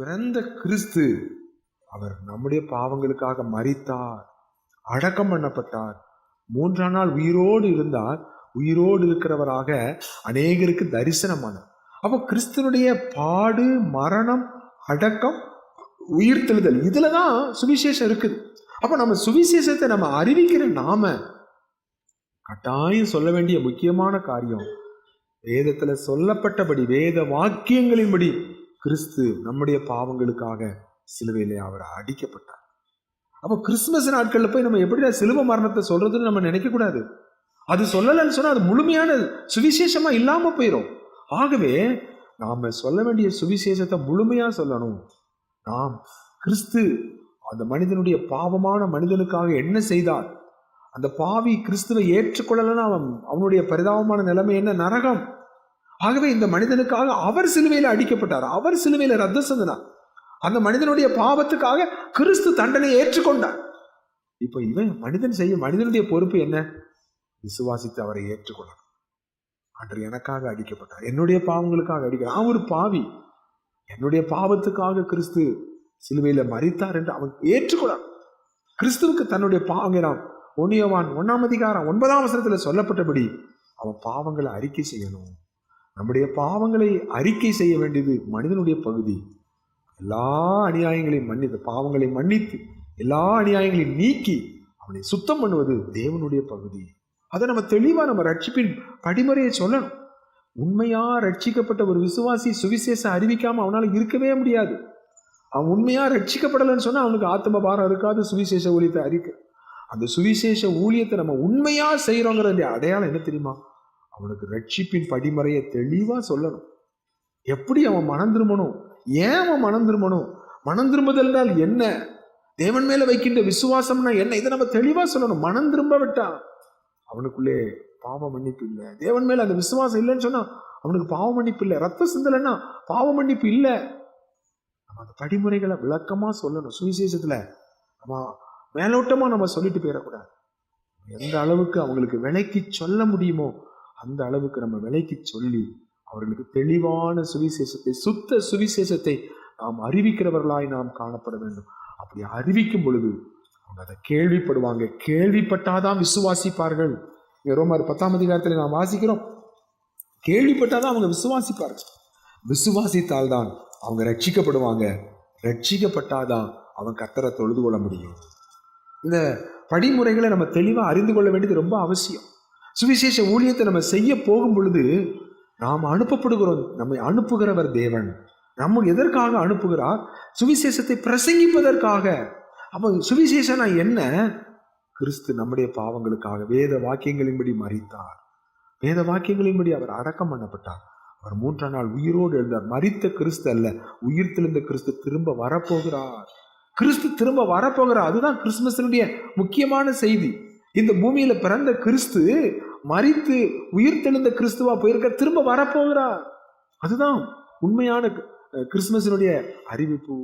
பிறந்த கிறிஸ்து அவர் நம்முடைய பாவங்களுக்காக மரித்தார், அடக்கம் பண்ணப்பட்டார், 3ஆம் நாள் உயிரோடு இருந்தார், உயிரோடு இருக்கிறவராக அநேகருக்கு தரிசனமானார். அப்போ கிறிஸ்துவனுடைய பாடு, மரணம், அடக்கம், உயிர்த்தெழுதல், இதுலதான் சுவிசேஷம் இருக்குது. அப்ப நம்ம சுவிசேஷத்தை நம்ம அறிவிக்கிற நாம கட்டாயம் சொல்ல வேண்டிய முக்கியமான காரியம், வேதத்துல சொல்லப்பட்டபடி, வேத வாக்கியங்களின்படி கிறிஸ்து நம்முடைய பாவங்களுக்காக சிலுவையிலே அவர் அடிக்கப்பட்டார். அப்போ கிறிஸ்துமஸ் நாட்கள்ல போய் நம்ம எப்படி சிலுவை மரணத்தை சொல்றதுன்னு நம்ம நினைக்க கூடாது. அது சொல்லலன்னு சொன்னா அது முழுமையான சுவிசேஷமா இல்லாம போயிடும். ஆகவே நாம சொல்ல வேண்டிய சுவிசேஷத்தை முழுமையா சொல்லணும். நாம் கிறிஸ்து அந்த மனிதனுடைய பாவமான மனிதனுக்காக என்ன செய்தார், அந்த பாவி கிறிஸ்துவை ஏற்றுக்கொள்ளலன்னா அவனுடைய பரிதாபமான நிலைமை என்ன, நரகம். ஆகவே இந்த மனிதனுக்காக அவர் சிலுவையில அடிக்கப்பட்டார், அவர் சிலுவையில ரத்தம் சிந்தினார். அந்த மனிதனுடைய பாவத்துக்காக கிறிஸ்து தண்டனை ஏற்றுக்கொண்டார். இப்ப இவன் மனிதனுடைய பொறுப்பு என்ன, விசுவாசித்து அவரை ஏற்றுக்கொள்ளணும். அன்று எனக்காக அடிக்கப்பட்டார், என்னுடைய பாவங்களுக்காக அடிக்கிறார். நான் ஒரு பாவி, என்னுடைய பாவத்துக்காக கிறிஸ்து சிலுவையில மரித்தார் என்று அவன் ஏற்றுக்கொள்ளான். கிறிஸ்துவுக்கு தன்னுடைய பாவங்கள் 1 யோவான் 1ஆம் அதிகாரம் 9ஆம் வசனத்துல சொல்லப்பட்டபடி அவன் பாவங்களை அறிக்கை செய்யணும். நம்முடைய பாவங்களை அறிக்கை செய்ய வேண்டியது மனிதனுடைய பகுதி. எல்லா அநியாயங்களையும் மன்னித்து, பாவங்களை மன்னித்து எல்லா அநியாயங்களையும் நீக்கி அவனை சுத்தம் பண்ணுவது தேவனுடைய பகுதி. அதை நம்ம தெளிவா நம்ம ரட்சிப்பின் படிமுறையை சொல்லணும். உண்மையா ரட்சிக்கப்பட்ட ஒரு விசுவாசி சுவிசேஷம் அறிவிக்காம அவனால இருக்கவே முடியாது. அவன் உண்மையா ரட்சிக்கப்படலைன்னு சொன்னா அவனுக்கு ஆத்ம பாரம் இருக்காது. சுவிசேஷ ஊழியத்தை அறிக்கை, அந்த சுவிசேஷ ஊழியத்தை நம்ம உண்மையா செய்யறோங்கிற அடையாளம் என்ன தெரியுமா, அவனுக்கு ரட்சிப்பின் படிமுறையை தெளிவா சொல்லணும். எப்படி அவன் மனம் திரும்பணும், ஏன் அவன் மனம் திரும்பணும், மனம் திரும்புதல் என்றால் என்ன, தேவன் மேல வைக்கின்ற விசுவாசம்னா என்ன, இதை நம்ம தெளிவா சொல்லணும். மனம் திரும்ப விட்டா அவனுக்குள்ளே பாவ மன்னிப்பு இல்லை. தேவன் மேல அந்த விசுவாசம் இல்லைன்னு சொன்னா அவனுக்கு பாவ மன்னிப்பு இல்லை. ரத்த சிந்தலைன்னா பாவ மன்னிப்பு இல்லை. நம்ம அந்த படிமுறைகளை விளக்கமா சொல்லணும். சுவிசேஷத்துல நம்ம மேலோட்டமா நம்ம சொல்லிட்டு போயிடக்கூடாது. எந்த அளவுக்கு அவங்களுக்கு விலைக்கு சொல்ல முடியுமோ அந்த அளவுக்கு நம்ம விலைக்கு சொல்லி அவர்களுக்கு தெளிவான சுவிசேஷத்தை, சுத்த சுவிசேஷத்தை நாம் அறிவிக்கிறவர்களாய் நாம் காணப்பட வேண்டும். அப்படி அறிவிக்கும் பொழுது அவங்க அதை கேள்விப்படுவாங்க. கேள்விப்பட்டாதான் விசுவாசிப்பார்கள். ரோமர் 10ஆம் அதிகாரத்தில் நாம் வாசிக்கிறோம், கேள்விப்பட்டாதான் அவங்க விசுவாசிப்பார்கள். விசுவாசித்தால்தான் அவங்க ரட்சிக்கப்படுவாங்க. ரட்சிக்கப்பட்டாதான் அவன் கர்த்தரை தொழுது கொள்ள முடியும். இந்த படிமுறைகளை நம்ம தெளிவா அறிந்து கொள்ள வேண்டியது ரொம்ப அவசியம். சுவிசேஷ ஊழியத்தை நம்ம செய்ய போகும் பொழுது நாம் அனுப்பப்படுகிறோம். நம்மை அனுப்புகிறவர் தேவன். நம்ம எதற்காக அனுப்புகிறார், சுவிசேஷத்தை பிரசங்கிப்பதற்காக. அப்போ சுவிசேஷனா என்ன, கிறிஸ்து நம்முடைய பாவங்களுக்காக வேத வாக்கியங்களின்படி மரித்தார், வேத வாக்கியங்களின்படி அவர் அடக்கம் பண்ணப்பட்டார், அவர் 3ஆம் நாள் உயிரோடு எழுந்தார். மரித்த கிறிஸ்து அல்ல, உயிர் தெழுந்த கிறிஸ்து திரும்ப வரப்போகிறார். கிறிஸ்து திரும்ப வரப்போகிறார். அதுதான் கிறிஸ்துமஸினுடைய முக்கியமான செய்தி. இந்த பூமியில பிறந்த கிறிஸ்து மரித்து உயிர் தெழுந்த கிறிஸ்துவா போயிருக்க, திரும்ப வரப்போகிறார். அதுதான் உண்மையான கிறிஸ்துமஸினுடைய அறிவிப்பு.